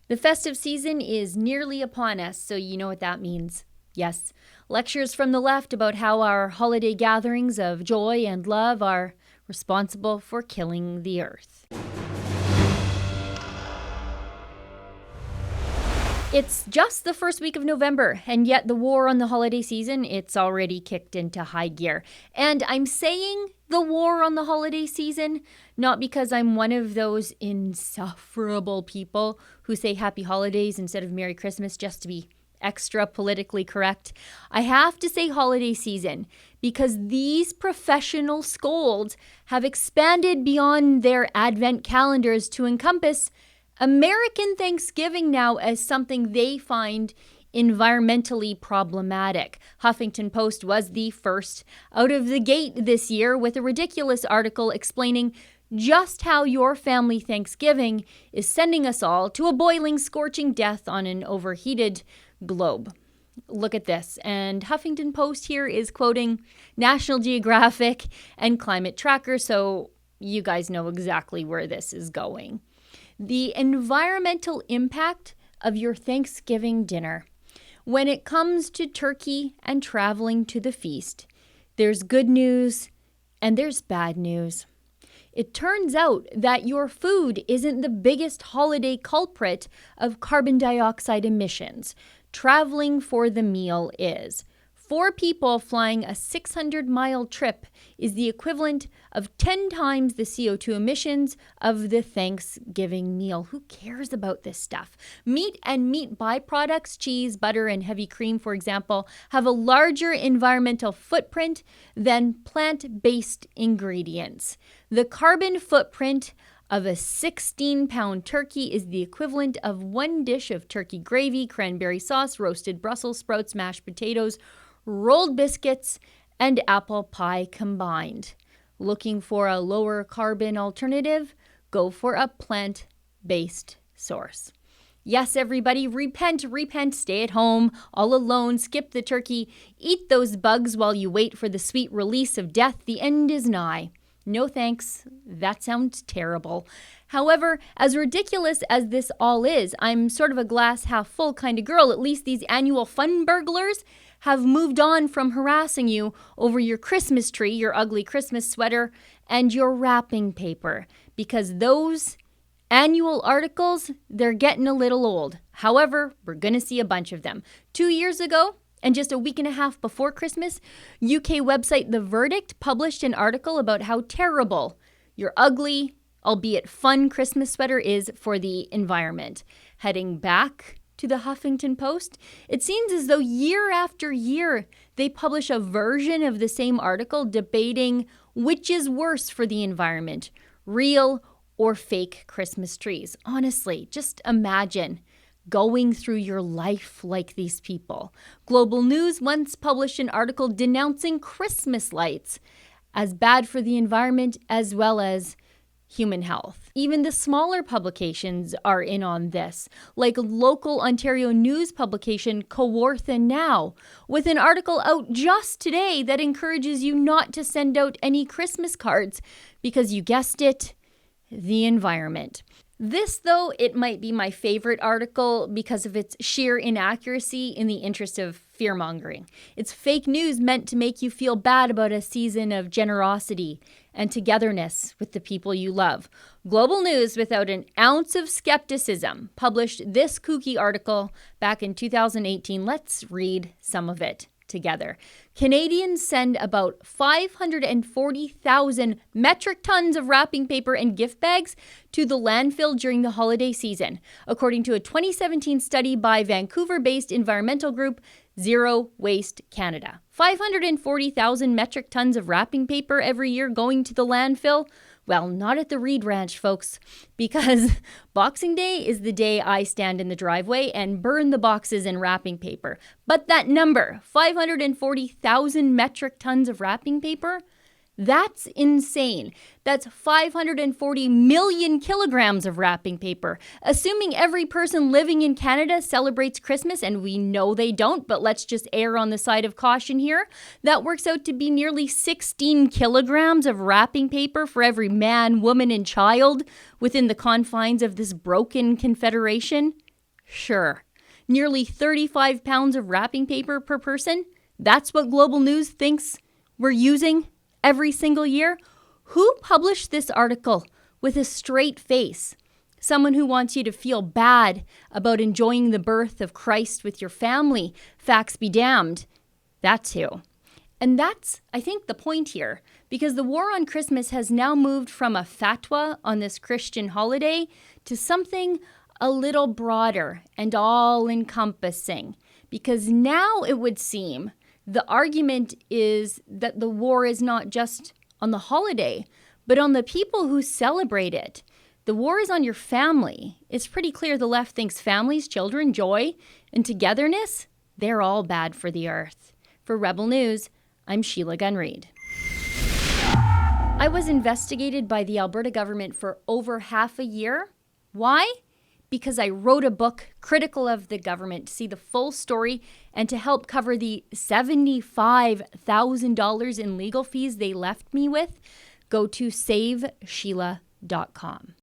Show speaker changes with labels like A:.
A: The festive season is nearly upon us, so you know what that means. Yes, lectures from the left about how our holiday gatherings of joy and love are responsible for killing the earth. It's just the first week of November, and yet the war on the holiday season, it's already kicked into high gear. And I'm saying the war on the holiday season, not because I'm one of those insufferable people who say happy holidays instead of Merry Christmas just to be extra politically correct. I have to say holiday season because these professional scolds have expanded beyond their Advent calendars to encompass American Thanksgiving now as something they find environmentally problematic. Huffington Post was the first out of the gate this year with a ridiculous article explaining just how your family Thanksgiving is sending us all to a boiling, scorching death on an overheated globe. Look at this. And Huffington Post here is quoting National Geographic and Climate Tracker, so you guys know exactly where this is going. The environmental impact of your Thanksgiving dinner. When it comes to turkey and traveling to the feast, there's good news and there's bad news. It turns out that your food isn't the biggest holiday culprit of carbon dioxide emissions. Traveling for the meal is. 4 people flying a 600-mile trip is the equivalent of 10 times the CO2 emissions of the Thanksgiving meal. Who cares about this stuff? Meat and meat byproducts, cheese, butter, and heavy cream, for example, have a larger environmental footprint than plant-based ingredients. The carbon footprint of a 16-pound turkey is the equivalent of 1 dish of turkey gravy, cranberry sauce, roasted Brussels sprouts, mashed potatoes, rolled biscuits, and apple pie combined. Looking for a lower carbon alternative? Go for a plant-based source. Yes, everybody, repent, stay at home, all alone, skip the turkey, eat those bugs while you wait for the sweet release of death. The end is nigh. No thanks. That sounds terrible. However, as ridiculous as this all is, I'm sort of a glass half full kind of girl. At least these annual fun burglars have moved on from harassing you over your Christmas tree, your ugly Christmas sweater, and your wrapping paper. Because those annual articles, they're getting a little old. However, we're going to see a bunch of them. 2 years ago, and just a week and a half before Christmas, UK website The Verdict published an article about how terrible your ugly, albeit fun Christmas sweater is for the environment. Heading back to the Huffington Post, it seems as though year after year they publish a version of the same article debating which is worse for the environment, real or fake Christmas trees. Honestly, just imagine going through your life like these people. Global News once published an article denouncing Christmas lights as bad for the environment as well as human health. Even the smaller publications are in on this, like local Ontario news publication Kawartha Now, with an article out just today that encourages you not to send out any Christmas cards because you guessed it, the environment. This, though, it might be my favorite article because of its sheer inaccuracy in the interest of fear-mongering. It's fake news meant to make you feel bad about a season of generosity and togetherness with the people you love. Global News, without an ounce of skepticism, published this kooky article back in 2018. Let's read some of it together. Canadians send about 540,000 metric tons of wrapping paper and gift bags to the landfill during the holiday season, according to a 2017 study by Vancouver-based environmental group Zero Waste Canada. 540,000 metric tons of wrapping paper every year going to the landfill? Well, not at the Reid Ranch, folks, because Boxing Day is the day I stand in the driveway and burn the boxes in wrapping paper. But that number, 540,000 metric tons of wrapping paper, that's insane. That's 540 million kilograms of wrapping paper. Assuming every person living in Canada celebrates Christmas, and we know they don't, but let's just err on the side of caution here, that works out to be nearly 16 kilograms of wrapping paper for every man, woman, and child within the confines of this broken confederation. Sure. Nearly 35 pounds of wrapping paper per person? That's what Global News thinks we're using every single year? Who published this article with a straight face? Someone who wants you to feel bad about enjoying the birth of Christ with your family. Facts be damned. That's who. And that's, I think, the point here, because the war on Christmas has now moved from a fatwa on this Christian holiday to something a little broader and all-encompassing. Because now it would seem the argument is that the war is not just on the holiday, but on the people who celebrate it. The war is on your family. It's pretty clear the left thinks families, children, joy, and togetherness, they're all bad for the earth. For Rebel News, I'm Sheila Gunn Reid. I was investigated by the Alberta government for over half a year. Why? Because I wrote a book critical of the government to see the full story and to help cover the $75,000 in legal fees they left me with. Go to SaveSheila.com.